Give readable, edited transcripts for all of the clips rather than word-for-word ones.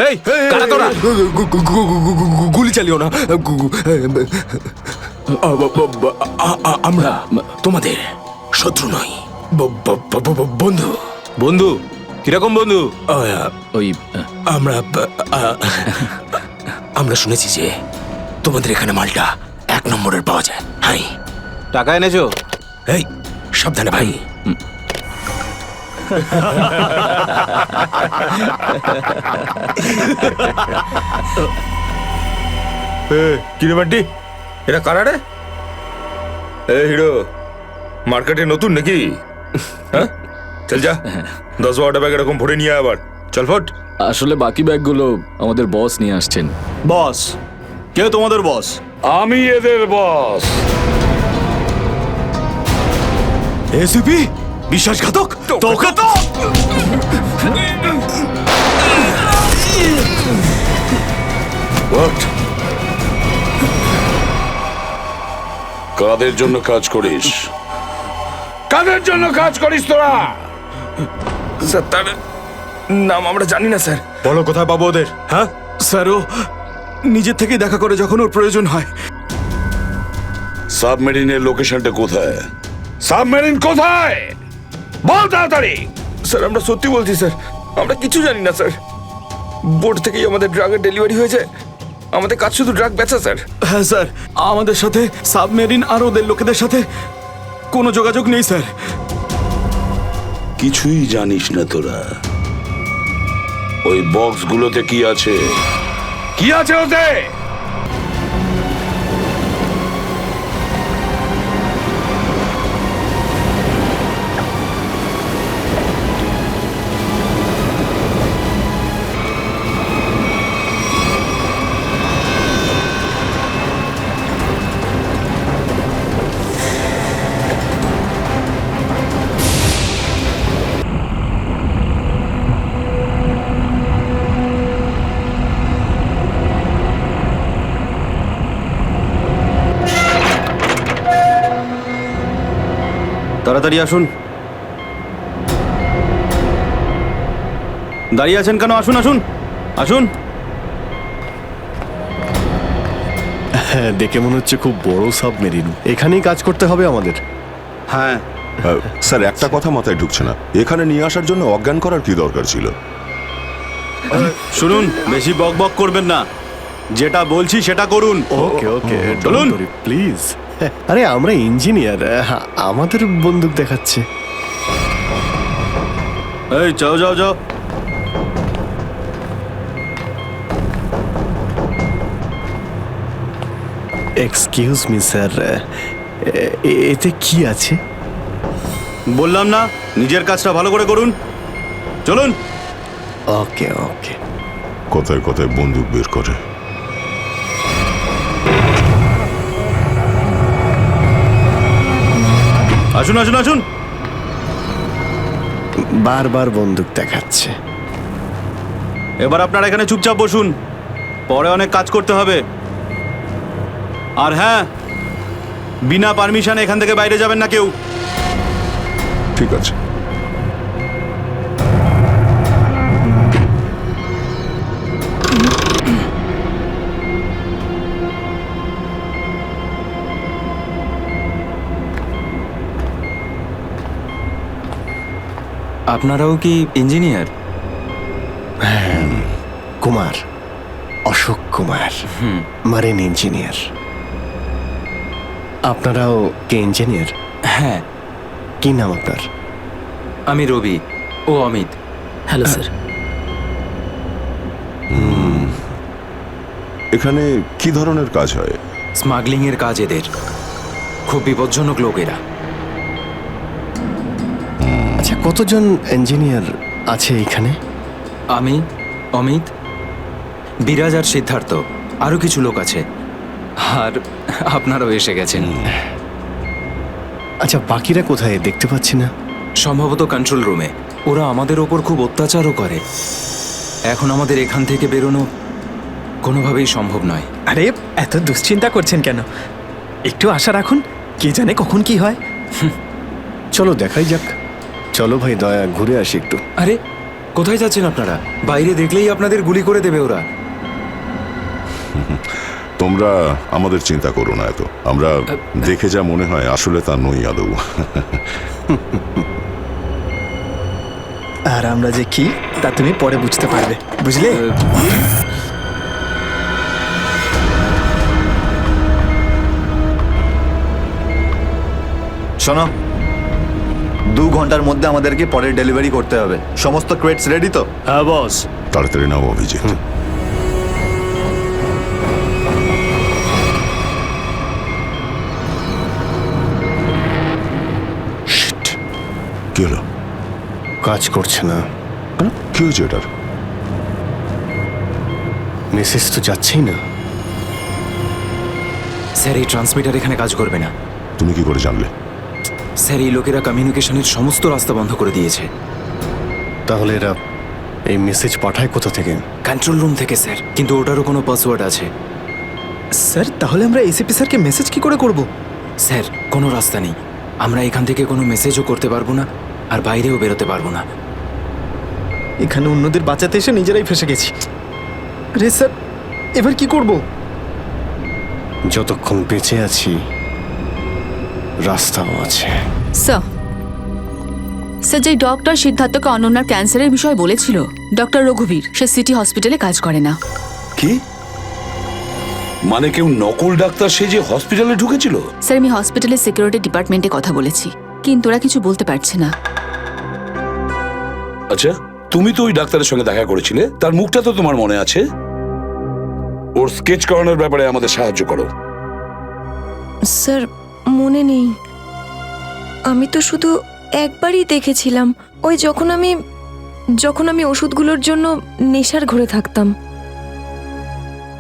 এই কারা তোরা? গুলি চালিও না। আমরা তোমাদের শত্রু নই, বন্ধু। বন্ধু? কিরকম বন্ধু? ওই আমরা শুনেছি যে তোমাদের এখানে মালটা 1 নম্বরের পাওয়া যায়। হাই, টাকা এনেছো? এই সাবধানে ভাই। কিরে বান্টি, এরা কারা রে? এ হিরো, মার্কেটে নতুন নাকি? হ্যাঁ, চল যা 10-12টা ব্যাগ এরকম ভরে নিয়ে আবার চল ফট। আসলে বাকি ব্যাগগুলো আমাদের বস নিয়ে আসছেন। বস? কে তোমাদের বস? আমি এদের বস। এসিপি বিশ্বাসঘাতক। তোকে তো হোয়াট? কাদের জন্য কাজ করিস? কাদের জন্য কাজ করিস তোরা? স্যার, তার নাম আমরা জানি না স্যার। বলো কোথায় পাবো ওদের? হ্যাঁ, স্যার, ও নিজের থেকেই দেখা করে যখন ওর প্রয়োজন হয়। সাবমেরিনের লোকেশনটা কোথায়? সাবমেরিন কোথায়? বল তাড়াতাড়ি। স্যার, আমরা সত্যি বলছি স্যার, আমরা কিছু জানি না স্যার। বোট থেকেই আমাদের ড্রাগের ডেলিভারি হয়েছে। আমাদের কাজ শুধু ড্রাগ বেচা স্যার। হ্যাঁ স্যার, আমাদের সাথে সাবমেরিন আর ওদের লোকেদের সাথে কোনো যোগাযোগ নেই স্যার। কিছুই জানিস না তোরা? ওই বক্সগুলোতে কি আছে? কি আছে ওতে? তাড়াতাড়ি আসুন। দাঁড়িয়ে আছেন কেন? আসুন আসুন আসুন। হ্যাঁ, দেখে মনে হচ্ছে খুব বড় সাবমেরিন। এখানেই কাজ করতে হবে আমাদের। হ্যাঁ, স্যার, একটা কথা মাথায় ঢুকছে না, এখানে নিয়ে আসার জন্য অজ্ঞান করার কি দরকার ছিল? শুনুন, বেশি বক বক করবেন না, যেটা বলছি সেটা করুন। ওকে ওকে, চলুন। প্লিজ। আরে আমরা ইঞ্জিনিয়ার, আমাদের বন্দুক দেখাচ্ছে। এই যাও যাও যাও। এক্সকিউজ মি স্যার, এতে কি আছে? বললাম না, নিজের কাজটা ভালো করে করুন। চলুন। ওকে ওকে। কথায় কথায় বন্দুক বের করে। আসুন আসুন আসুন। বারবার বন্দুক দেখাচ্ছে। এবার আপনারা এখানে চুপচাপ বসুন, পরে অনেক কাজ করতে হবে। আর হ্যাঁ, বিনা পারমিশনে এখান থেকে বাইরে যাবেন না কেউ। ঠিক আছে। আপনারাও কি engineer? Kumar, Ashok Kumar, marine engineer. আপনারাও কে ইঞ্জিনিয়ার? হ্যাঁ, কি নাম আপনার? আমি রবি, ও অমিত। Hello sir. এখানে কি ধরনের কাজ হয়? স্মাগলিং এর কাজ এদের। খুব বিপজ্জনক লোক এরা। আচ্ছা, কতজন ইঞ্জিনিয়ার আছে এখানে? আমি, অমিত, বিরাজ আর সিদ্ধার্থ, আরো কিছু লোক আছে। আর আপনারাও এসে গেছেন। আচ্ছা, বাকিরা কোথায় দেখতে পাচ্ছি না? সম্ভবত কন্ট্রোল রুমে। ওরা আমাদের ওপর খুব অত্যাচারও করে। এখন আমাদের এখান থেকে বেরোনো কোনোভাবেই সম্ভব নয়। আরে এত দুশ্চিন্তা করছেন কেন? একটু আশা রাখুন, কে জানে কখন কি হয়। চলো দেখাই যাক। চলো ভাই, দয়া ঘুরে আসি একটু। আরে কোথায় যাচ্ছেন আপনারা? বাইরে দেখলেই আপনাদের গুলি করে দেবে ওরা। তোমরা আমাদের চিন্তা করো না এত। আমরা দেখে যা মনে হয় আসলে তা নই আদৌ। আর আমরা যে কি তা তুমি পরে বুঝতে পারবে, বুঝলে? শোনো, 2 ঘন্টার মধ্যে আমাদেরকে পরের ডেলিভারি করতে হবে। সমস্ত ক্রেটস রেডি তো? হ্যাঁ বস। তাড়াতাড়ি নাও অভিজিৎ। Shit! কি হলো? কাজ করছে না। কেন? কি হয়েছে এটার? মেসেজ তো যাচ্ছেই না। স্যার, এই ট্রান্সমিটার এখানে কাজ করবে না। তুমি কি করে জানলে? স্যার, এই লোকেরা কমিউনিকেশনের সমস্ত রাস্তা বন্ধ করে দিয়েছে। তাহলে এরা এই মেসেজ পাঠায় কোথা থেকে? কন্ট্রোল রুম থেকে স্যার, কিন্তু ওটারও কোনো পাসওয়ার্ড আছে। স্যার, তাহলে আমরা এসিপি স্যারকে মেসেজ কি করে করব? স্যার, কোনো রাস্তা নেই। আমরা এখান থেকে কোনো মেসেজও করতে পারবো না, আর বাইরেও বেরোতে পারবো না। এখানে অন্যদের বাঁচাতে এসে নিজেরাই ফেসে গেছি। রে স্যার, এবার কি করব? যতক্ষণ বেঁচে আছি রাস্তাও আছে। স্যার, যে ডক্টর সিদ্ধার্থকে অনন্যার ক্যান্সারের বিষয়ে বলেছিল, ডক্টর রঘুবীর, সে সিটি হসপিটালে কাজ করে না। কি মানে? কেউ নকল ডাক্তার সেজে হসপিটালে ঢুকেছিল? স্যার, আমি হসপিটালের সিকিউরিটি ডিপার্টমেন্টে কথা বলেছি, কিন্তু ওরা কিছু বলতে পারছে না। আচ্ছা, তুমি তো ওই ডাক্তারের সঙ্গে দেখা করেছিলে, তার মুখটা তো তোমার মনে আছে। ওর স্কেচ করানোর ব্যাপারে আমাদের সাহায্য করো। স্যার, মনে নেই। আমি তো শুধু একবারই দেখেছিলাম, ওই যখন আমি ওষুধগুলোর জন্য নেশার ঘরে থাকতাম।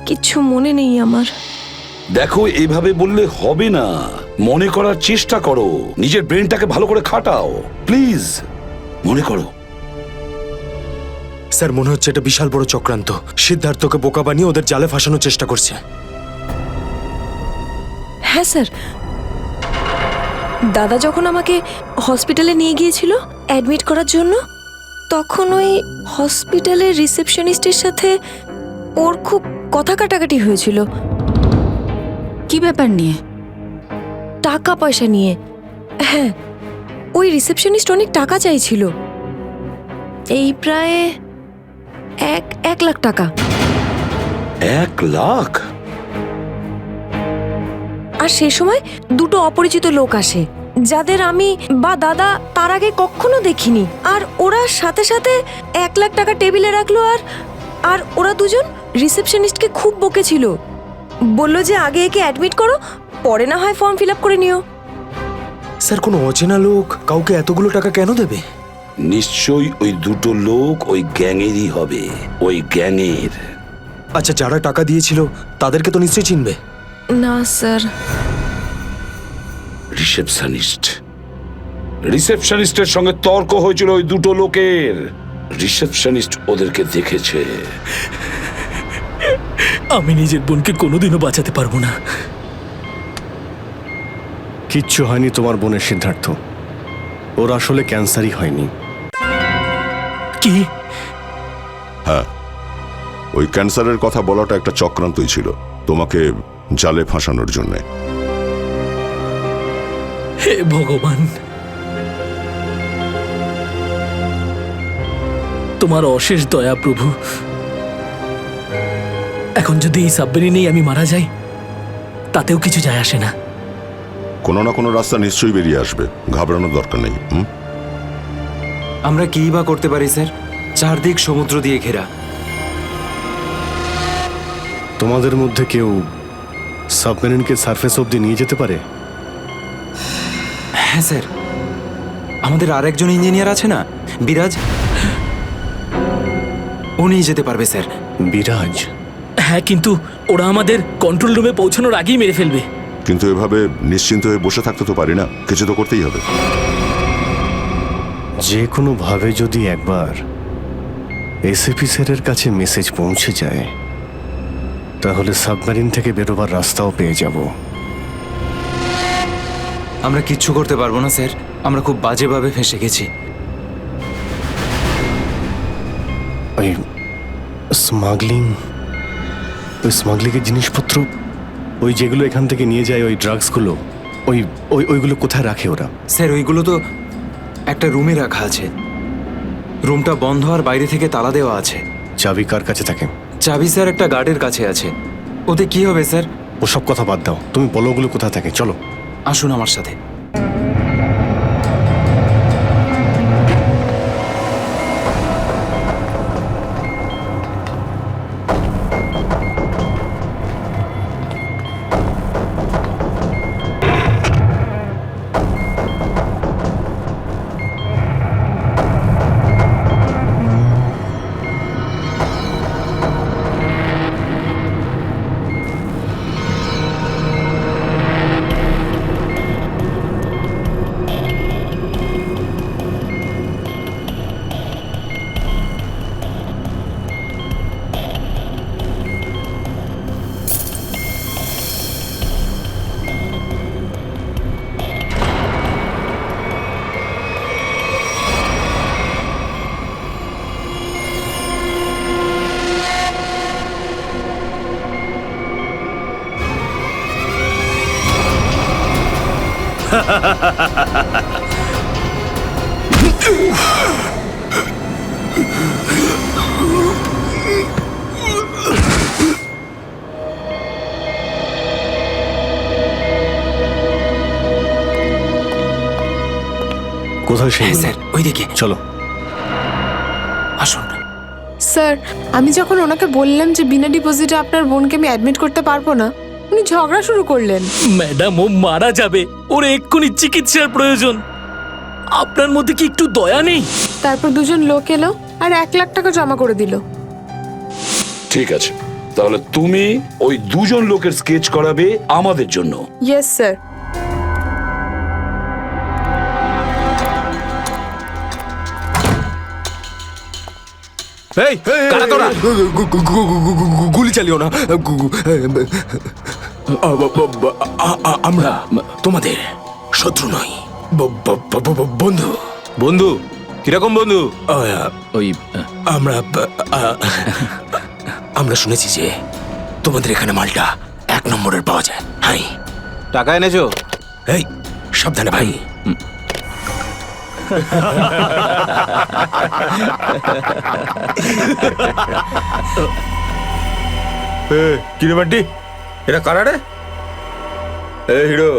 কিচ্ছু মনে নেই আমার। দেখো, এইভাবে বললে হবে না। মনে করার চেষ্টা করো, নিজের ব্রেনটাকে ভালো করে খাটাও প্লিজ। মনে করো। স্যার, মনে হচ্ছে এটা বিশাল বড় চক্রান্ত। সিদ্ধার্থকে বোকা বানিয়ে ওদের জালে ফাঁসানোর চেষ্টা করছে। হ্যাঁ স্যার, দাদা যখন আমাকে হসপিটালে নিয়ে গিয়েছিল অ্যাডমিট করার জন্য, তখন ওই হসপিটালের রিসেপশনিস্টের সাথে ওর খুব কথা কাটাকাটি হয়েছিল। কি ব্যাপার নিয়ে? টাকা পয়সা নিয়ে। হ্যাঁ, ওই রিসেপশনিস্ট অনেক টাকা চাইছিল, এই প্রায় 1 লাখ টাকা। 1 লাখ? আর সে সময় 2 অপরিচিত লোক আসে, যাদের আমি বা দাদা তার আগে কখনো দেখিনি। আর ওরা সাথে সাথে 1 লাখ টাকা টেবিলে রাখলো। আর ওরা দুজন রিসেপশনিস্টকে খুব বকেছিল, বলল যে আগে একে অ্যাডমিট করো, পরে না হয় ফর্ম ফিল আপ করে নিও। স্যার, কোনো অচেনা লোক কাউকে এতগুলো টাকা কেন দেবে? নিশ্চয়ই ওই 2 লোক ওই গ্যাংয়েরই হবে, ওই গ্যাংয়ের। আচ্ছা, যারা টাকা দিয়েছিল তাদেরকে তো নিশ্চয়ই চিনবে। না স্যার। রিসেপশনিস্টের সঙ্গে তর্ক হয়েছিল ওই 2 লোকের। রিসেপশনিস্ট ওদেরকে দেখেছে। আমি নিজের বোনকে কোনোদিনও বাঁচাতে পারবো না। কিচ্ছু হয়নি তোমার বোনের, সিদ্ধার্থ। ওর আসলে ক্যান্সারই হয়নি। কি? হ্যাঁ, ওই ক্যান্সারের কথা বলাটা একটা চক্রান্তই ছিল, তোমাকে জালে ফাঁসানোর জন্যে। হে ভগবান, তোমার অশেষ দয়া প্রভু। এখন যদি এই সাবমেরিনেই আমি মারা যাই, তাতেও কিছু যায় আসে না। কোনো না কোনো রাস্তা নিশ্চয়ই বেরিয়ে আসবে, ঘাবড়ানোর দরকার নেই। আমরা কী বা করতে পারি স্যার? চারদিক সমুদ্র দিয়ে ঘেরা। তোমাদের মধ্যে কেউ সাবমেরিনকে সারফেস অবধি নিয়ে যেতে পারে? হ্যাঁ স্যার, আমাদের আরেকজন ইঞ্জিনিয়ার আছে না, বিরাজ, ও নিয়ে যেতে পারবে স্যার। বিরাজ? হ্যাঁ, কিন্তু ওরা আমাদের কন্ট্রোল রুমে পৌঁছানোর আগেই মেরে ফেলবে। কিন্তু এভাবে নিশ্চিন্ত হয়ে বসে থাকতে তো পারি না, কিছু তো করতেই হবে। যে কোনোভাবে যদি একবার এসিপি স্যারের কাছে মেসেজ পৌঁছে যায়, তাহলে সাবমেরিন থেকে বেরোবার রাস্তাও পেয়ে যাব। আমরা কিচ্ছু করতে পারবো না স্যার, আমরা খুব বাজেভাবে ফেঁসে গেছি। ওই স্মাগলিংয়ের জিনিসপত্র, ওই যেগুলো এখান থেকে নিয়ে যায়, ওই ড্রাগসগুলো, ওইগুলো কোথায় রাখে ওরা? স্যার ওইগুলো তো একটা রুমে রাখা আছে। রুমটা বন্ধ আর বাইরে থেকে তালা দেওয়া আছে। চাবি কার কাছে থাকে? চাবি স্যার একটা গার্ডের কাছে আছে। ওতে কি হবে স্যার? ওসব কথা বাদ দাও, তুমি বলো ওগুলো কোথায় থাকে। চলো আসুন আমার সাথে। কোথায় সেই? স্যার ওইদিকে চলো আসুন। স্যার, আমি যখন ওনাকে বললাম যে বিনা ডিপোজিটে আপনার বোনকে আমি অ্যাডমিট করতে পারবো না, উনি ঝগড়া শুরু করলেন। ম্যাডাম, ও মারা যাবে, ওর এক্ষুনি চিকিৎসার প্রয়োজন। আপনার মধ্যে কি একটু দয়া নেই? তারপর দুজন লোক এলো আর 1 লাখ টাকা জমা করে দিল। ঠিক আছে, তাহলে তুমি ওই দুজন লোকের স্কেচ করাবে আমাদের জন্য। Yes sir. এই কারা তোরা? গুলি চালিও না। আমরা তোমাদের শত্রু নই, বন্ধু। বন্ধু? কিরকম বন্ধু? ওই আমরা শুনেছি যে তোমাদের এখানে মালটা 1 নম্বরের পাওয়া যায়। হাই, টাকা এনেছো? এই সাবধানে ভাই। কিরে বান্টি, এরা কারা রে? এ হিরো,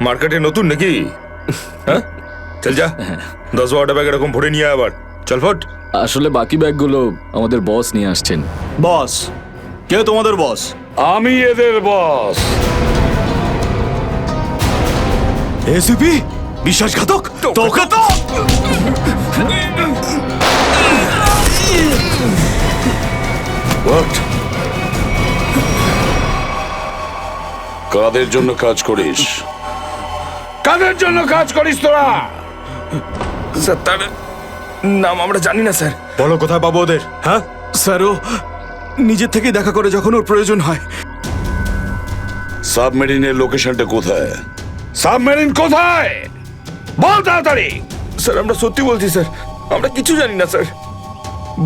মার্কেটে নতুন নাকি? হ্যাঁ, চল যা 10-12টা ব্যাগ এরকম ভরে নিয়ে আবার চল ফট। আসলে বাকি ব্যাগগুলো আমাদের বস নিয়ে আসছেন। বস? কে তোমাদের বস? আমি এদের বস। এসিপি? বিশ্বাসঘাতক! তোকে তো What? কাদের জন্য কাজ করিস? কাদের জন্য কাজ করিস তোরা? স্যার, তার নাম আমরা জানি না স্যার। বলো কোথায় পাবো ওদের? হ্যাঁ স্যার, ও নিজের থেকেই দেখা করে যখন ওর প্রয়োজন হয়। সাবমেরিনের লোকেশনটা কোথায়? সাবমেরিন কোথায়? বল তাড়াতাড়ি। স্যার, আমরা সত্যি বলছি স্যার, আমরা কিছু জানি না স্যার।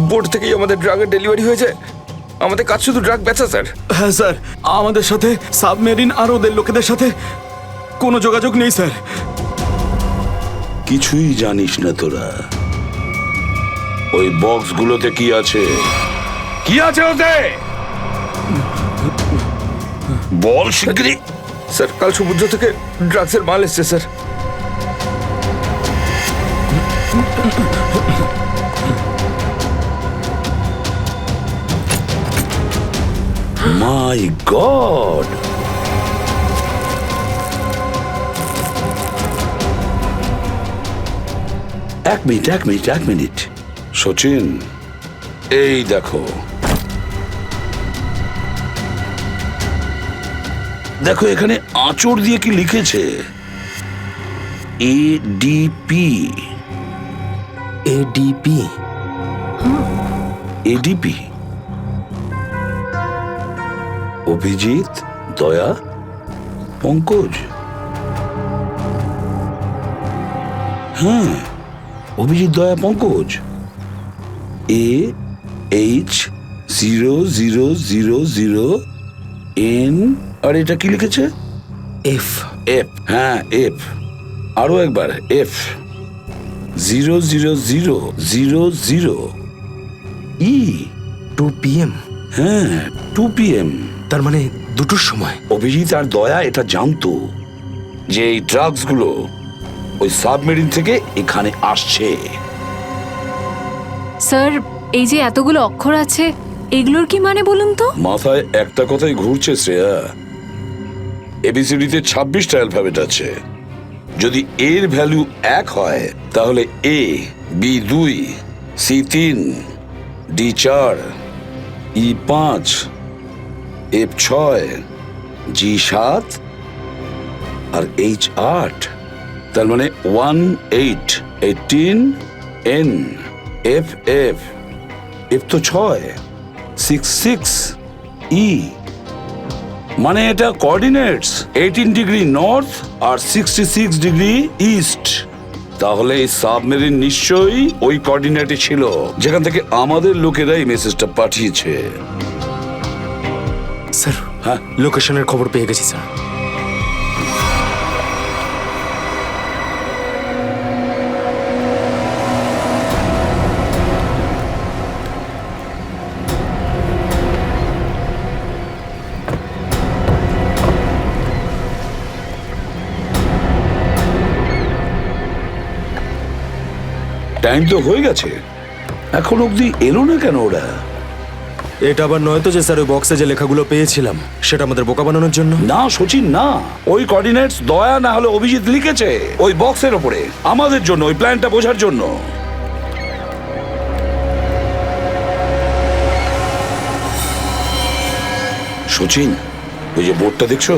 বোট থেকেই আমাদের ড্রাগের ডেলিভারি হয়েছে। আমাদের কাজ শুধু ড্রাগ বেচা স্যার। হ্যাঁ স্যার, আমাদের সাথে সাবমেরিন আর ওদের লোকেদের সাথে কোনো যোগাযোগ নেই স্যার। কিছুই জানিস না তোরা? ওই বক্সগুলোতে কি আছে? কি আছে ওতে? বল শিগগিরই। স্যার, কাল সমুদ্র থেকে ড্রাগসের মাল এসছে স্যার। মাই গড! এক মিনিট সচিন, এই দেখো দেখো এখানে আঁচড় দিয়ে কি লিখেছে? এডিপি। এডিপি? এডিপি অভিজিৎ, দয়া, পঙ্কজ। হ্যাঁ, অভিজিৎ, দয়া, পঙ্কজ। H0000N, আর এটা কি লিখেছে? এফ। এফ, হ্যাঁ এফ। আরো একবার এফ 00000E। 2 PM। হ্যাঁ 2 PM। তার মানে 2টোর সময়। অভিজিৎ আর দয়া এটা জানতো যে এই ড্রাগস গুলো ওই সাবমেরিন থেকে এখানে আসছে। স্যার এই যে এতগুলো অক্ষর আছে এগুলোর কি মানে বলুন তো? মাথায় একটা কথাই ঘুরছে শ্রেয়া, এবিসিডিতে 26টা অ্যালফাবেট আছে। যদি এর ভ্যালু 1 হয় তাহলে এ, বি 2, সি 3, ডি 4, ই 5, এফ 6, জি 7 আর এইচ 8। তার মানে 18, 18, এন, এফ এফ, এফ তো 6, 66, ই। মানে এটা কোঅর্ডিনেটস 18 ডিগ্রি নর্থ আর 66 ডিগ্রি ইস্ট। তাহলে এই সাবমেরিন নিশ্চয়ই ওই কোঅর্ডিনেটে ছিল যেখান থেকে আমাদের লোকেরা এই মেসেজটা পাঠিয়েছে। স্যার হ্যাঁ লোকেশনের খবর পেয়ে গেছি স্যার। টাইম তো হয়ে গেছে, এখন অবধি এলো না কেন ওরা? এটা আবার নয় তো যে স্যার ওই বক্সে যে লেখাগুলো পেয়েছিলাম সেটা আমাদের বোকা বানানোর জন্য? না সচিন না, ওই কোঅর্ডিনেটস দয়া না হলে অভিজিৎ লিখেছে ওই বক্সের ওপরে আমাদের জন্য, ওই প্ল্যানটা বোঝার জন্য। সচিন ওই যে বোর্ডটা দেখছো,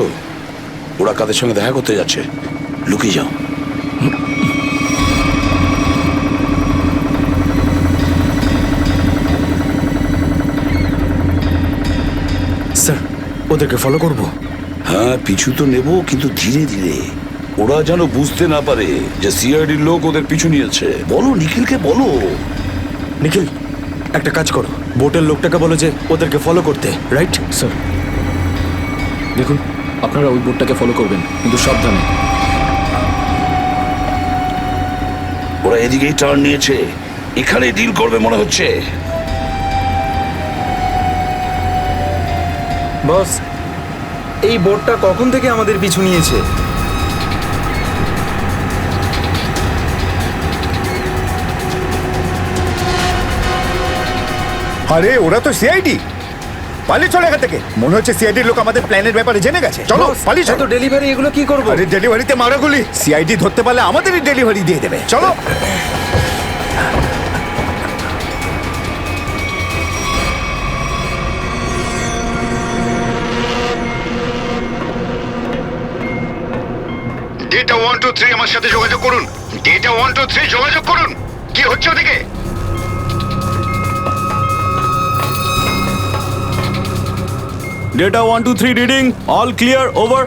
ওরা কাদের সঙ্গে দেখা করতে যাচ্ছে, লুকিয়ে যাও। স্যার ওদেরকে ফলো করব? হ্যাঁ পিছু তো নেব, কিন্তু ধীরে ধীরে, ওরা যেন বুঝতে না পারে যে সিআইডির লোক ওদের পিছু নিয়েছে। বলো নিখিলকে বলো। নিখিল একটা কাজ করো, বোটের লোকটাকে বলো যে ওদেরকে ফলো করতে। রাইট স্যার দেখুন, আপনারা ওই বোটটাকে ফলো করবেন, কিন্তু সাবধানে। ওরা এদিকেই টার্ন নিয়েছে, এখানে ডিল করবে মনে হচ্ছে। বস এই বোটটা কখন থেকে আমাদের পিছু নিয়েছে? আরে ওরা তো সিআইডি, পালিয়ে চলে এখান থেকে। মনে হচ্ছে সিআইডির লোক আমাদের প্ল্যানের ব্যাপারে জেনে গেছে। চলো পালিয়ে চলো। ডেলিভারি এগুলো কি করবো? আরে ডেলিভারিতে মারাগুলি, সিআইডি ধরতে পারলে আমাদেরই ডেলিভারি দিয়ে দেবে। চলো। ডেটা 123 আমার সাথে যোগাযোগ করুন। ডেটা 123 যোগাযোগ করুন। কি হচ্ছে ওদিকে? Data 123 reading, all clear, over.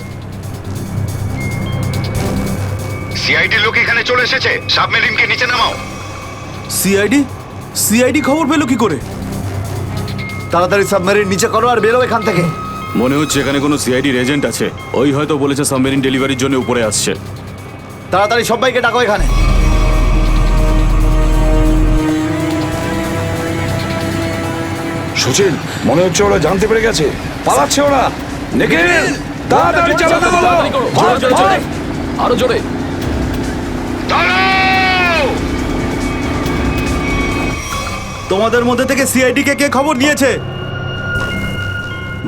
CID লোক এখানে চলে এসেছে, সাবমেরিনকে নিচে নামাও। সিআইডি? সিআইডি খবর পেলো কি করে? তাড়াতাড়ি সাবমেরিন নিচে করো আর বেরো এখান থেকে। মনে হচ্ছে এখানে কোনো সিআইডির এজেন্ট আছে, ওই হয়তো বলেছে সাবমেরিন ডেলিভারির জন্য উপরে আসছে। তাড়াতাড়ি সবাইকে ডাকো এখানে। সচিন মনে হচ্ছে ওরা জানতে পেরে গেছে, পালাচ্ছে ওরা। নিখিল তাড়াতাড়ি চালাতে বলো। আরো জোরে। তোমাদের মধ্যে থেকে সিআইডি কে খবর নিয়েছে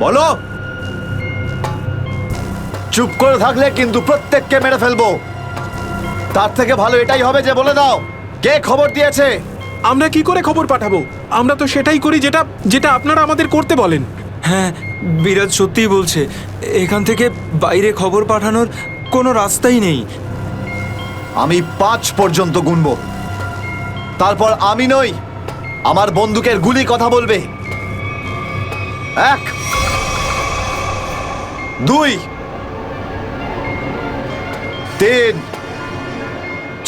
বলো। চুপ করে থাকলে কিন্তু প্রত্যেককে মেরে ফেলবো। তার থেকে ভালো এটাই হবে যে বলে দাও কে খবর দিয়েছে। আমরা কি করে খবর পাঠাবো? আমরা তো সেটাই করি যেটা যেটা আপনারা আমাদের করতে বলেন। হ্যাঁ বিরাজ সত্যিই বলছে, এখান থেকে বাইরে খবর পাঠানোর কোনো রাস্তাই নেই। আমি 5 পর্যন্ত গুনবো, তারপর আমি নই আমার বন্দুকের গুলি কথা বলবে। 1, 2, 3,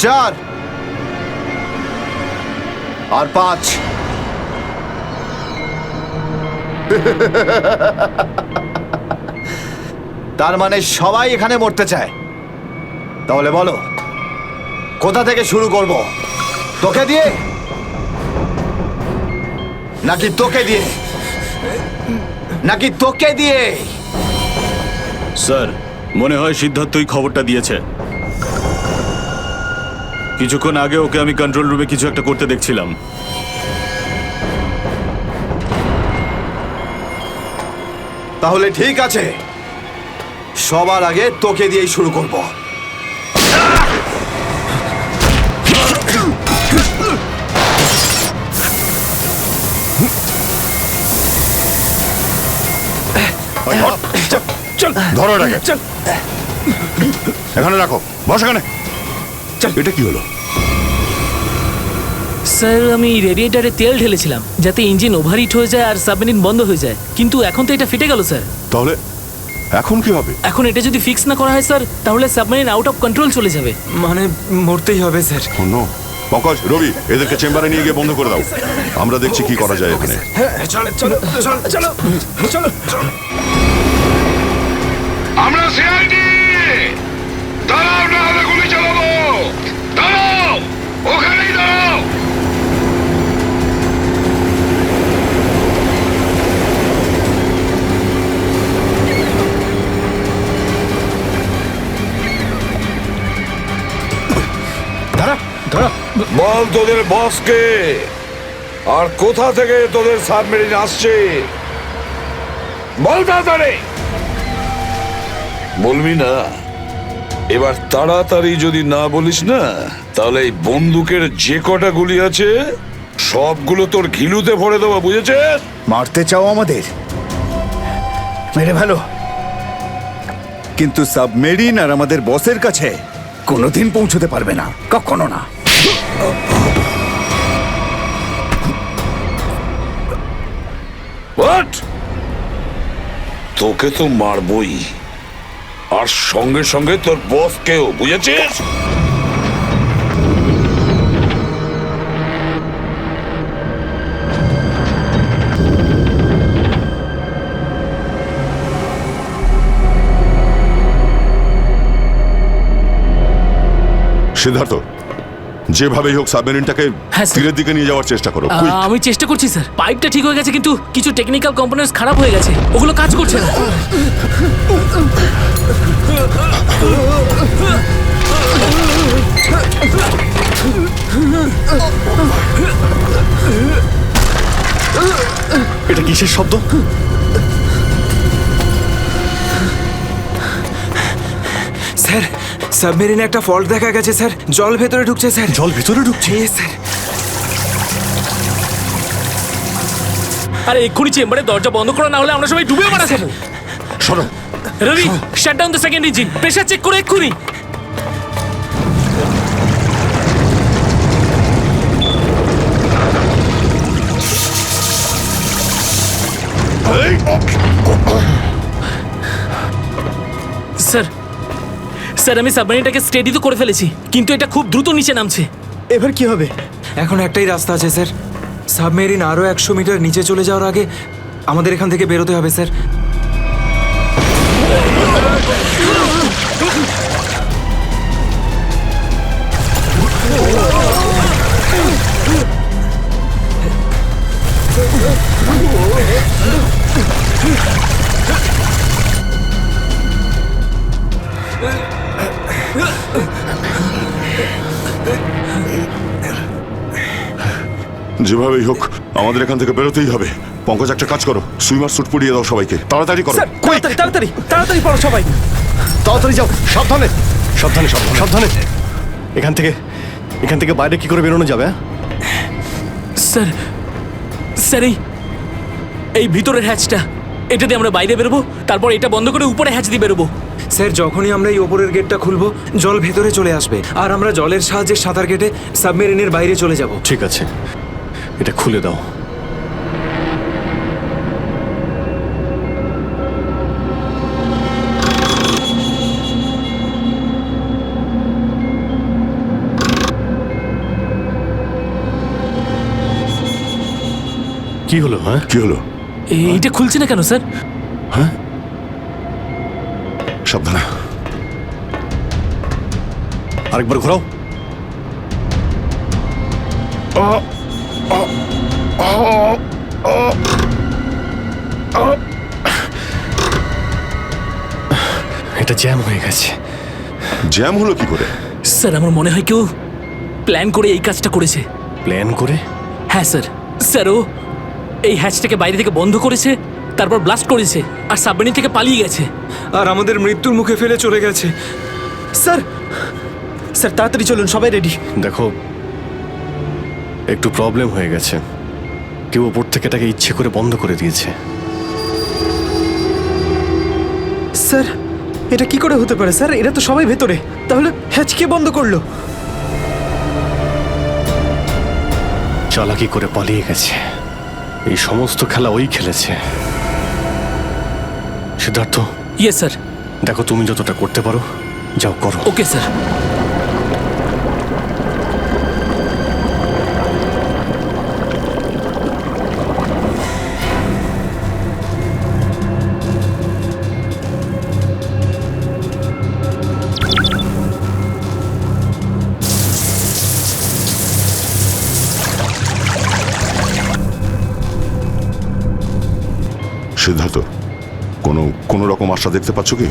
4 আর 5। তার মানে সবাই এখানে মরতে চায়। তাহলে বলো কোথা থেকে শুরু করব? তোকে দিয়ে নাকি তোকে দিয়ে নাকি তোকে দিয়ে? স্যার, মনে হয় সিদ্ধার্থই খবরটা দিয়েছে। কিছুক্ষণ আগে ওকে আমি কন্ট্রোল রুমে কিছু একটা করতে দেখছিলাম। তাহলে ঠিক আছে, সবার আগে তোকে দিয়েই শুরু করব। ধরো এটাকে, এখানে রাখো, বস এখানে। এটা কি হলো? স্যার, আমি রেডিয়েটারে তেল ঢেলেছিলাম যাতে ইঞ্জিন ওভারহিট হয়ে যায় আর সাবমেরিন বন্ধ হয়ে যায়, কিন্তু এখন তো এটা ফেটে গেল স্যার। তাহলে এখন কি হবে? এখন এটা যদি ফিক্স না করা হয় স্যার, তাহলে সাবমেরিন আউট অফ কন্ট্রোল চলে যাবে। মানে মরতেই হবে স্যার। নো, পঙ্কজ, রবি, এদেরকে চেম্বারে নিয়ে গিয়ে বন্ধ করে দাও। আমরা দেখছি কি করা যায় এখানে। আমরা সিআইডি, দাঁড়াও না হলে গুলি চালাবো। দাঁড়াও, ওখানেই দাঁড়াও। বল তোদের বসকে, আর কোথা থেকে তোদের সাবমেরিন আসছে বল তাড়াতাড়ি। বলবি না? এবার তাড়াতাড়ি যদি না বলিস না, তাহলে এই বন্দুকের যে কটা গুলি আছে সবগুলো তোর ঘিলুতে ভরে দেবো, বুঝেছিস? মারতে চাও আমাদের? মেরে ভালো, কিন্তু সাবমেরিন আর আমাদের বসের কাছে কোনোদিন পৌঁছতে পারবে না, কখনো না। হোয়াট? তোকে তো মারবই, আর সঙ্গে সঙ্গে তোর বসকেও, বুঝেছিস? সিদ্ধার্থ, যেভাবেই হোক সাবমেরিনটাকে তীরের দিকে নিয়ে যাওয়ার চেষ্টা করো। আমি চেষ্টা করছি স্যার। পাইপটা ঠিক হয়ে গেছে, কিন্তু কিছু টেকনিক্যাল কম্পোনেন্টস খারাপ হয়ে গেছে, ওগুলো কাজ করছে না। এটা কিসের শব্দ? স্যার, সাবমেরিনে একটা ফল্ট দেখা গেছে স্যার। জল ভেতরে ঢুকছে স্যার। জল ভেতরে ঢুকছে? স্যার। আরে এক্ষুনি চেম্বারে দরজা বন্ধ করা, না হলে আমরা সবাই ডুবে মারা স্যার। সরো Rabi, shut down the second engine, pressure check করে এক্ষুনি। স্যার, স্যার আমি সাবমেরিনটাকে স্টেডি তো করে ফেলেছি, কিন্তু এটা খুব দ্রুত নিচে নামছে। এবার কি হবে? এখন একটাই রাস্তা আছে স্যার। সাবমেরিন আরো 100 মিটার নিচে চলে যাওয়ার আগে আমাদের এখান থেকে বেরোতে হবে স্যার। যেভাবেই হোক আমাদের এখান থেকে বেরোতেই হবে। পঙ্কজ, একটা কাজ করো, সুইমার স্যুট পরিয়ে দাও সবাইকে। তাড়াতাড়ি করো। তাড়াতাড়ি তাড়াতাড়ি তাড়াতাড়ি পড়ো সবাই, তাড়াতাড়ি যাও। সাবধানে সাবধানে সাবধানে সাবধানে। এখান থেকে বাইরে কি করে বেরোনো যাবে? স্যার, স্যার এই ভিতরের হ্যাচটা, এটা দিয়ে আমরা বাইরে বেরোবো, তারপর এটা বন্ধ করে উপরে হ্যাচ দিয়ে বেরোবো। স্যার, যখনই আমরা এই ওপরের গেটটা খুলবো জল ভেতরে চলে আসবে, আর আমরা জলের সাহায্যে সাঁতার কেটে সাবমেরিনের বাইরে চলে যাব। ঠিক আছে, এটা খুলে দাও। কি হলো? হ্যাঁ, কি হলো? এইটা খুলছে না কেন স্যার? সাবধানে। আরেকবার ঘোরাও। এটা জ্যাম হয়ে গেছে। জ্যাম হলো কি করে? স্যার আমার মনে হয় কেউ প্ল্যান করে এই কাজটা করেছে। প্ল্যান করে? হ্যাঁ স্যার। স্যার ও এই হ্যাচটাকে বাইরে থেকে বন্ধ করেছে, তারপর ব্লাস্ট করেছে আর সাবমেরিন থেকে পালিয়ে গেছে। আর আমাদের মৃত্যুর মুখে ফেলে চলে গেছে। স্যার স্যার তাড়াতাড়ি চলুন, সবাই রেডি। দেখো, একটু প্রবলেম হয়ে গেছে। কেউ ওপর থেকে এটাকে ইচ্ছে করে বন্ধ করে দিয়েছে। স্যার এটা কি করে হতে পারে স্যার? এরা তো সবাই ভেতরে, তাহলে হ্যাচ কে বন্ধ করলো? চালাকি করে পালিয়ে গেছে। এই সমস্ত খেলা ওই খেলেছে। সিদ্ধার্থ। Yes sir. দেখো, তুমি যতটা করতে পারো যাও করো। Okay sir. সিদ্ধার্থ, কোনো রকম আশা দেখতে পাচ্ছ কি?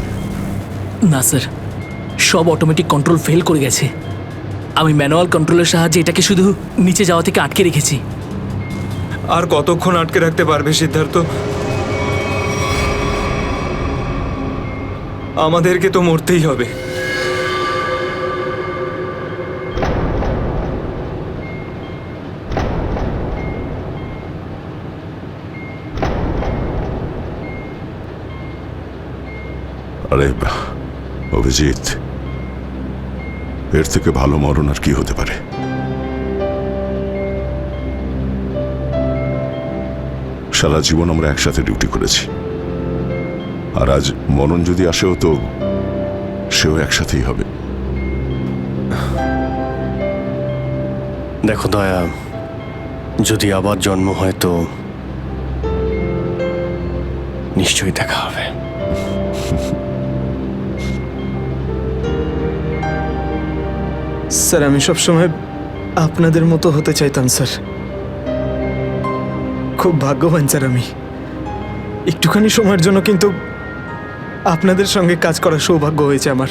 না স্যার, সব অটোমেটিক কন্ট্রোল ফেল করে গেছে। আমি ম্যানুয়াল কন্ট্রোলের সাহায্যে এটাকে শুধু নিচে যাওয়া থেকে আটকে রেখেছি। আর কতক্ষণ আটকে রাখতে পারবে সিদ্ধার্থ? আমাদেরকে তো মরতেই হবে। আরে অভিজিৎ, এর থেকে ভালো মরণ আর কি হতে পারে? সারা জীবন আমরা একসাথে ডিউটি করেছি, আর আজ মরণ যদি আসেও তো সেও একসাথেই হবে। দেখো দয়া, যদি আবার জন্ম হয় তো নিশ্চয়ই দেখা হবে। স্যার আমি সবসময় আপনাদের মতো হতে চাইতাম স্যার। খুব ভাগ্যবান স্যার আমি। একটুখানি সময়ের জন্য কিন্তু আপনাদের সঙ্গে কাজ করার সৌভাগ্য হয়েছে আমার।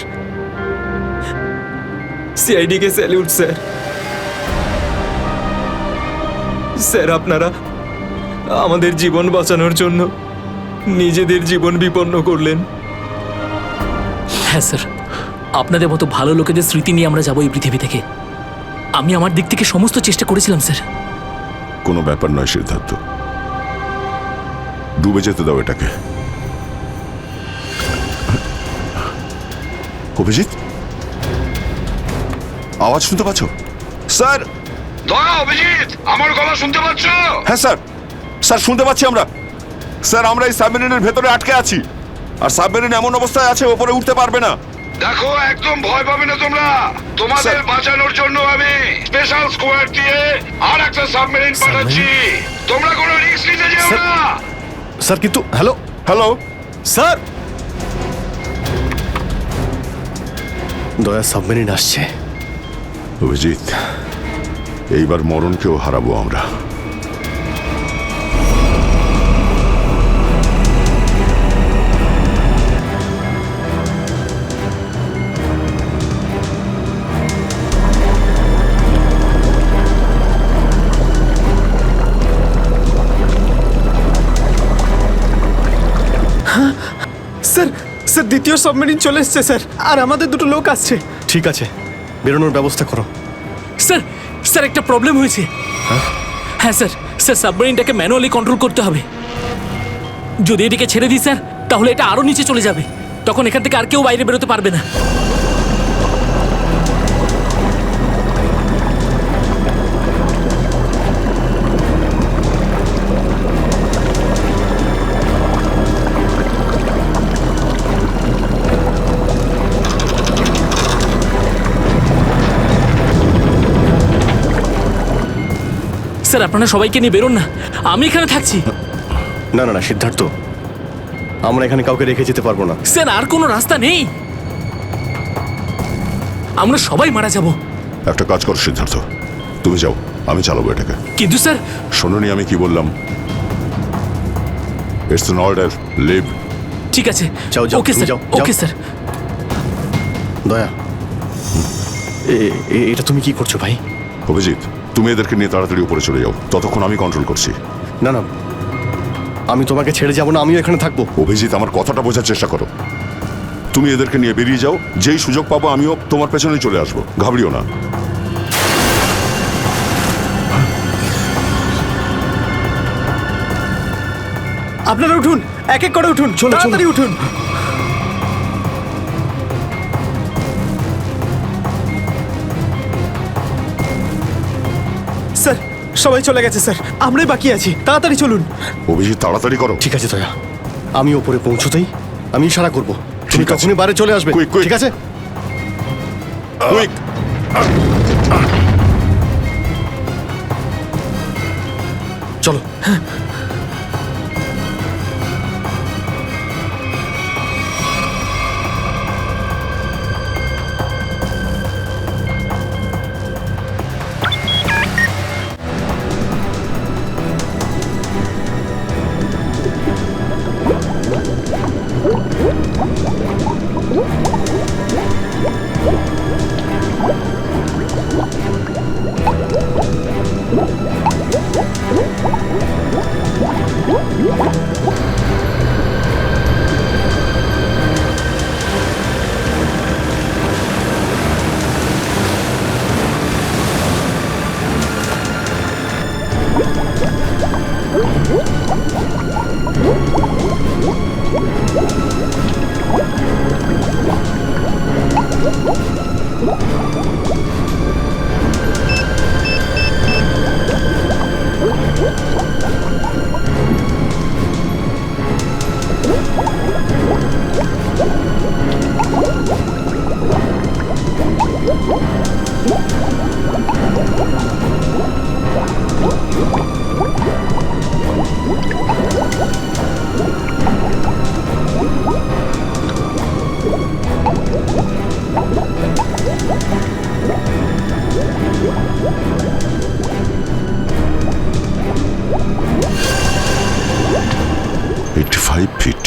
সিআইডি কে স্যালিউট স্যার। স্যার আপনারা আমাদের জীবন বাঁচানোর জন্য নিজেদের জীবন বিপন্ন করলেন। হ্যাঁ স্যার, আপনাদের মতো ভালো লোকেদের স্মৃতি নিয়ে আমরা যাবো এই পৃথিবী থেকে। আমি আমার দিক থেকে সমস্ত চেষ্টা করেছিলাম স্যার। কোনো ব্যাপার নয় সিদ্ধার্থ, ডুবে যেতে দাও এটাকে। অভিজিৎ, আওয়াজ শুনতে পাচ্ছ? স্যার। দয়া, অভিজিৎ, আমার গলা শুনতে পাচ্ছ? হ্যাঁ স্যার, স্যার শুনতে পাচ্ছি আমরা। স্যার আমরা এই সাবমেরিনের ভেতরে আটকে আছি, আর সাবমেরিন এমন অবস্থায় আছে ওপরে উঠতে পারবে না। দেখো, একদম ভয় পাবে না তোমরা। তোমাদের বাঁচানোর জন্য আমি স্পেশাল স্কোয়াড দিয়ে আর একটা সাবমেরিন পাঠাচ্ছি। তোমরা কোনো রিস্ক নিতে যেও না। স্যার কিন্তু হ্যালো হ্যালো স্যার, দয়া সাবমেরিন আসছে। অভিজিৎ, এইবার মরণকেও হারাবো আমরা। স্যার স্যার দ্বিতীয় সাবমেরিন চলে এসছে স্যার, আর আমাদের দুটো লোক আসছে। ঠিক আছে, বেরোনোর ব্যবস্থা করো। স্যার, স্যার একটা প্রবলেম হয়েছে। হ্যাঁ স্যার, স্যার সাবমেরিনটাকে ম্যানুয়ালি কন্ট্রোল করতে হবে। যদি এটাকে ছেড়ে দিই স্যার, তাহলে এটা আরো নিচে চলে যাবে। তখন এখান থেকে আর কেউ বাইরে বেরোতে পারবে না। স্যার আপনারা সবাইকে নিয়ে বেরোন না, আমি এখানে থাকছি। না না না সিদ্ধার্থ, আমরা এখানে কাউকে রেখে যেতে পারবো না। স্যার আর কোনো রাস্তা নেই, আমরা সবাই মারা যাব। একটা কাজ করো সিদ্ধার্থ, তুমি যাও, আমি চালাবো এটাকে। কিন্তু স্যার, শোনোনি আমি কি বললাম? It's an order, leave. ঠিক আছে, যাও যাও, ওকে তুমি স্যার, যাও, ওকে যাও। স্যার। দয়া, এটা তুমি কি করছো ভাই? অভিজিৎ, তুমি এদেরকে নিয়ে তাড়াতাড়ি উপরে চলে যাও, ততক্ষণ আমি কন্ট্রোল করছি। না না, আমি তোমাকে ছেড়ে যাবো না, আমিও এখানে থাকবো। অভিজিৎ, আমার কথাটা বোঝার চেষ্টা করো। তুমি এদেরকে নিয়ে বেরিয়ে যাও, যেই সুযোগ পাবো আমিও তোমার পেছনেই চলে আসবো, ঘাবড়িও না। আপনারা উঠুন, এক এক করে উঠুন, তাড়াতাড়ি উঠুন। স্যার সবাই চলে গেছে স্যার, আমরাই বাকি আছি, তাড়াতাড়ি চলুন। অভিজিৎ, তাড়াতাড়ি করো। ঠিক আছে দয়া, আমি ওপরে পৌঁছতেই আমি ইশারা করবো, তুমি ঠিক আছে। তখনই বাইরে চলে আসবে। Quick, quick. ঠিক আছে? কুইক! চলো। ফিট।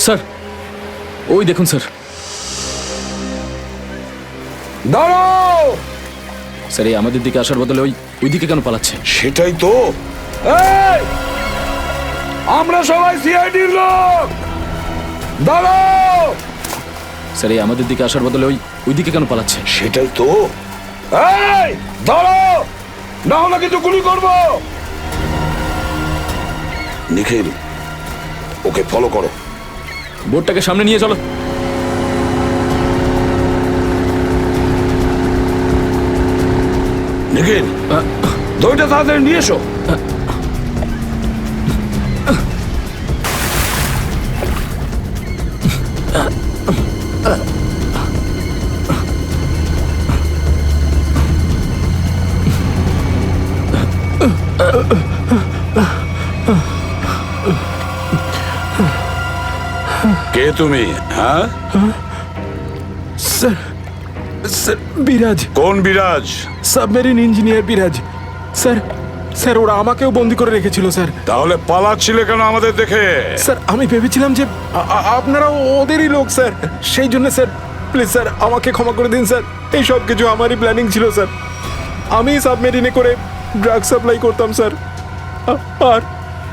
স্যার ওই দেখুন স্যার। দাঁড়াও! স্যার এই আমাদের দিকে আসার বদলে ওই দিকে কেন পালাচ্ছে? সেটাই তো। এই! আমরা সবাই সিআইডির লোক, দাঁড়াও! স্যার এই আমাদের দিকে আসার বদলে ওই দিকে কেন পালাচ্ছে? সেটাই তো। এই! দাঁড়াও, না হলে কিন্তু গুলি করবো। নিখিল, ওকে ফলো করো। বোর্ডটাকে সামনে নিয়ে চলো। নিখিল, দইটা তাড়াতাড়ি নিয়ে এসো। কে তুমি? হ্যাঁ স্যার, স্যার বিরাজ। কোন বিরাজ? সাবমেরিন ইঞ্জিনিয়ার বিরাজ। স্যার, স্যার ওরা আমাকেও বন্দি করে রেখেছিল স্যার। তাহলে পালাচ্ছিলে কেন আমাদের দেখে? স্যার আমি ভেবেছিলাম যে আপনারা ওদেরই লোক স্যার, সেই জন্য স্যার প্লিজ স্যার আমাকে ক্ষমা করে দিন স্যার। এই সব কিছু আমারই প্ল্যানিং ছিল স্যার। আমি সাবমেরিনে করে ড্রাগ সাপ্লাই করতাম স্যার, আর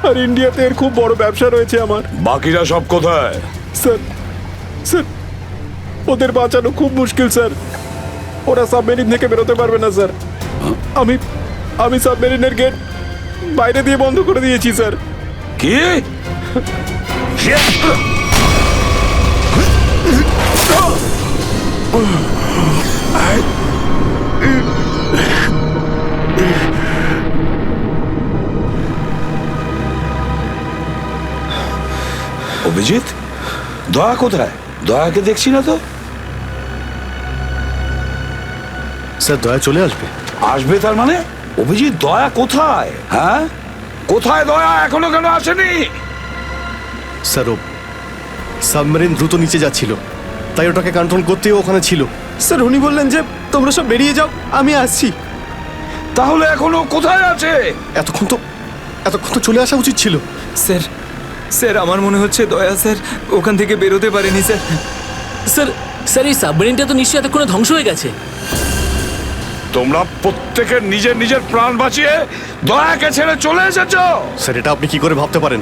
আর ইন্ডিয়াতে এর খুব বড় ব্যবসা রয়েছে আমার। বাকিরা সব কোথায়? স্যার, স্যার ওদের বাঁচানো খুব মুশকিল স্যার, ওরা সাবমেরিন থেকে বেরোতে পারবে না স্যার। আমি সাবমেরিনের গেট বাইরে দিয়ে বন্ধ করে দিয়েছি স্যার। কি? অভিজিৎ, দয়া কোথায়? দয়াকে দেখছি না তো। স্যার দয়া চলে আসবে। আসবে তার মানে? অভিজিৎ, দয়া কোথায়? হ্যাঁ, কোথায় দয়া? এখনো কেন আসেনি? স্যার ও সাবমেরিন দ্রুত নিচে যাচ্ছিল, তাই ওটাকে কন্ট্রোল করতেও ওখানে ছিল। স্যার উনি বললেন যে তোমরা সব বেরিয়ে যাও, আমি আসছি। তাহলে এখনো কোথায় আছে? এতক্ষণ তো চলে আসা উচিত ছিল। স্যার স্যার আমার মনে হচ্ছে দয়া স্যার ওখান থেকে বেরোতে পারেনি স্যার। স্যার স্যার এই সাবমেরিনটা তো নিশ্চয়ই এতক্ষণে ধ্বংস হয়ে গেছে। তোমরা প্রত্যেকে নিজের নিজের প্রাণ বাঁচিয়ে দয়াকে ছেড়ে চলে এসেছো। স্যার এটা আপনি কি করে ভাবতে পারেন?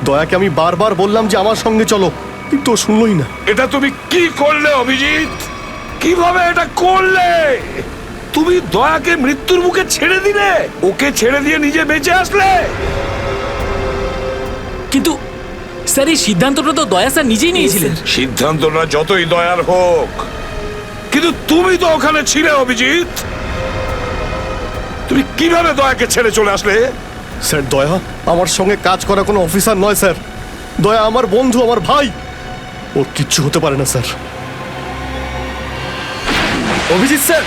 দয়াকে আমি বারবার বললাম যে আমার সঙ্গে চলো, কিন্তু ও শুনলই না। এটা তুমি কি করলে অভিজিৎ? কিভাবে এটা করলে? তুমি দয়াকে মৃত্যুর মুখে ছেড়ে দিলে, ওকে ছেড়ে দিয়ে নিজে বেঁচে আসলে। কিন্তু স্যার এই সিদ্ধান্তটা তো দয়া স্যার নিজেই নিয়েছিলেন। সিদ্ধান্তটা যতই দয়ার হোক, কিন্তু তুমি তো ওখানে ছিলে অভিজিৎ। তুমি কিভাবে দয়াকে ছেড়ে চলে আসলে? স্যার দয়া আমার সঙ্গে কাজ করা কোনো অফিসার নয় স্যার। দয়া আমার বন্ধু, আমার ভাই। ওর কিচ্ছু হতে পারে না স্যার। অভিজিৎ স্যার,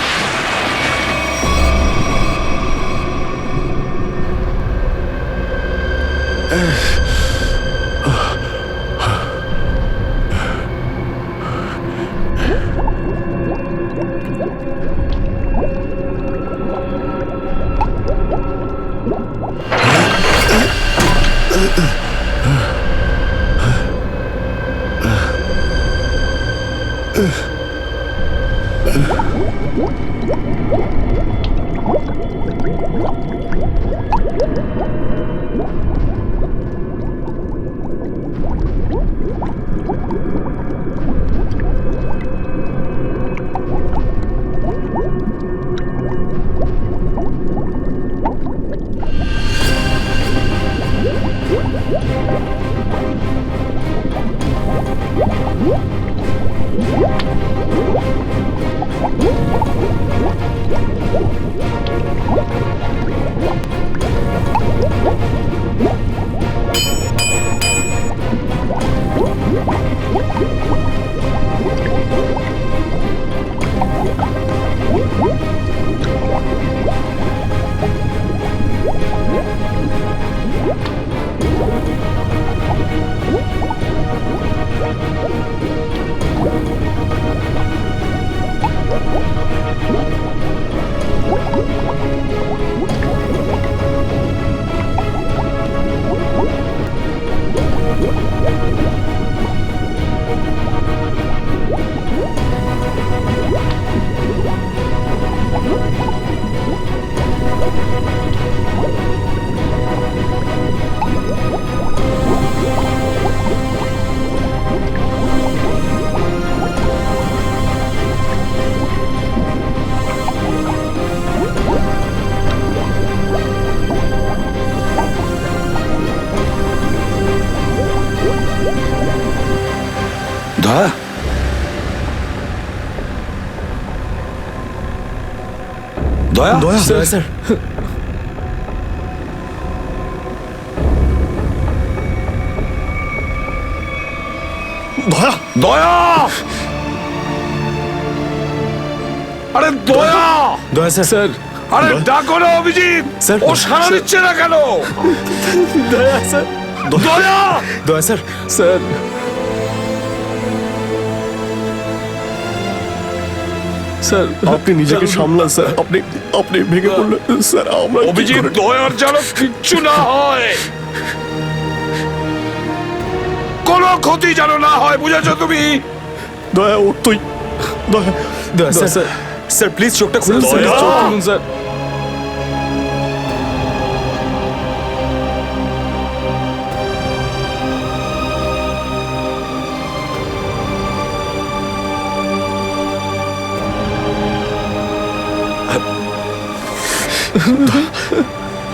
দয়া, দয়া, দয়া স্যার দয়া দয়া, আরে দয়া, দয়া স্যার স্যার আরে ডাকো না অভিজিৎ। স্যার, ও সাড়া দিচ্ছে না কেন? দয়া স্যার, দয়া, দয়া স্যার স্যার স্যার আপনি নিজেকে সামলান স্যার। আপনি ভেঙে পড়লেন স্যার। আমরা অভিজিৎ, দয়ার যেন কিচ্ছু না হয়, কোনো ক্ষতি যেন না হয়, বুঝেছো তুমি? দয়া ও তুই দয়া দয়া স্যার স্যার স্যার প্লিজ চোখটা খুলুন স্যার, দয়া। চোখ খুলুন স্যার।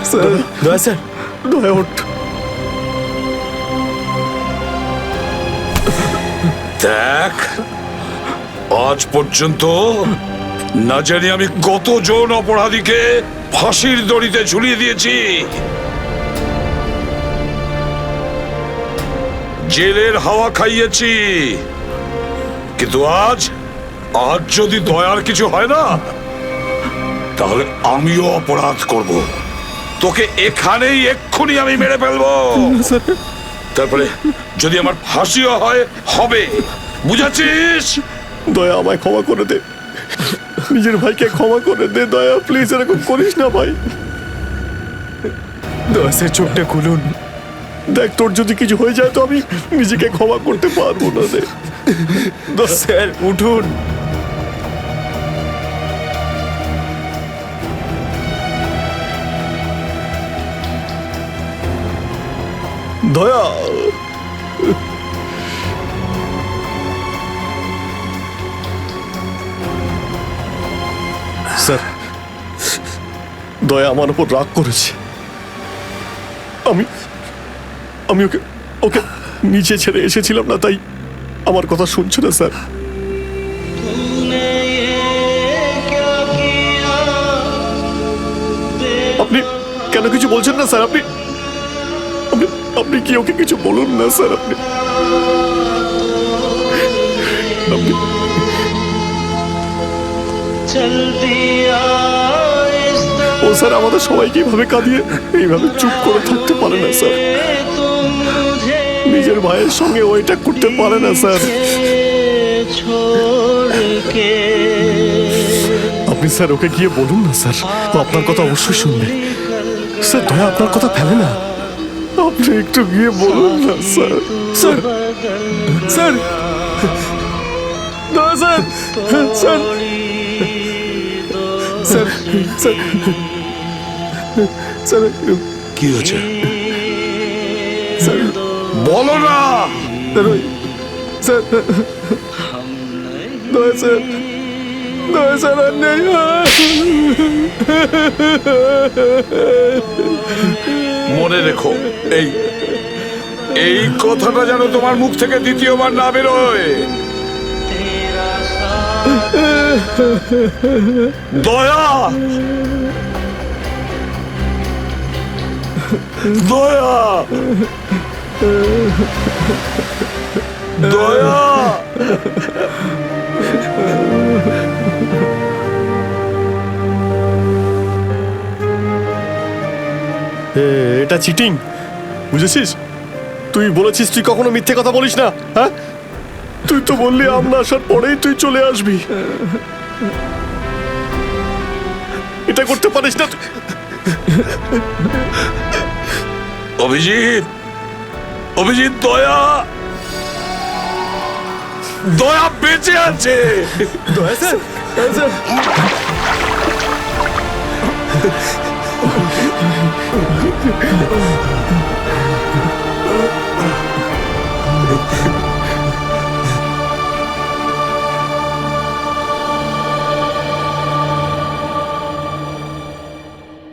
স্যার দয়া স্যার, দয়া ওঠ। দেখ, আজ পর্যন্ত না জানি আমি কতজন অপরাধীকে ফাঁসির দড়িতে ঝুলিয়ে দিয়েছি। জেলের হাওয়া খাইয়েছি, কিন্তু আজ যদি দয়ার কিছু হয় না, তাহলে আমিও অপরাধ করব। তোকে এখানেই এক্ষুনি আমি মেরে ফেলবো। তারপরে যদি আমার ফাঁসিও হয়, হবে। বুঝেছিস? দয়া, আমায় ক্ষমা করে দে, নিজের ভাইকে ক্ষমা করে দে। দয়া প্লিজ এরকম করিস না ভাই। দয়া স্যার, চোখটা খুলুন। দেখ, তোর যদি কিছু হয়ে যায় তো আমি নিজেকে ক্ষমা করতে পারবো না রে। স্যার উঠুন। দয়া, স্যার, দয়া আমার উপর রাগ করেছে। আমি ওকে ওকে নিচে ছেড়ে এসেছিলাম না, তাই আমার কথা শুনছে না স্যার। আপনি কেন কিছু বলছেন না স্যার? আপনি আপনি আপনি কি ওকে কিছু বলুন না স্যার? আপনি ও স্যার আমাদের সবাইকে এইভাবে কাঁদিয়ে এইভাবে চুপ করে থাকতে পারে না স্যার। নিজের ভাইয়ের সঙ্গে ওইটা করতে পারে না স্যার। আপনি স্যার ওকে গিয়ে বলুন না স্যার, ও আপনার কথা অবশ্যই শুনবে। স্যার দয়া আপনার কথা ফেলে না, আপনি একটু গিয়ে বলুন না স্যার। স্যার স্যার দয়া sir, sir sir sir sir কি হয়েছে স্যার বলো না। স্যার দয়া স্যার, দয়া স্যার আর নেই। মনে রেখো, এই কথাটা যেন তোমার মুখ থেকে দ্বিতীয়বার না বেরোয়। দয়া, দয়া, দয়া। এটা চিটিং, বুঝেছিস? তুই বলেছিস তুই কখনো মিথ্যে কথা বলিস না। হ্যাঁ, তুই তো বললি আমরা আসার পরেই তুই চলে আসবি। এটা করতে পারিস না। অভিজিৎ, অভিজিৎ, দয়া, দয়া বেঁচে আছে। দয়া স্যার, স্যার